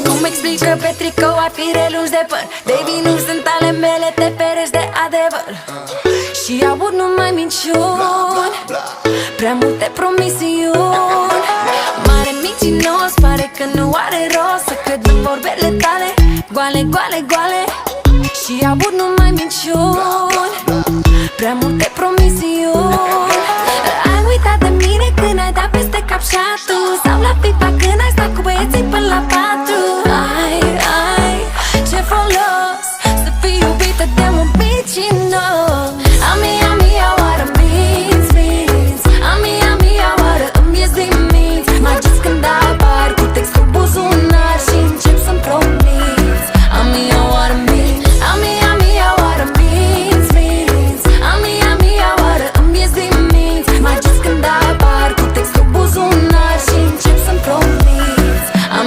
Cum explic că pe tricou ar fi relungi de păr? Baby, nu sunt ale mele, te ferești de adevăr. Și aud numai minciuni, prea multe promisiuni. Mare micinos, pare că nu are rost să cred în vorbele tale goale, goale, goale. Și aud numai minciuni, prea multe promisiuni.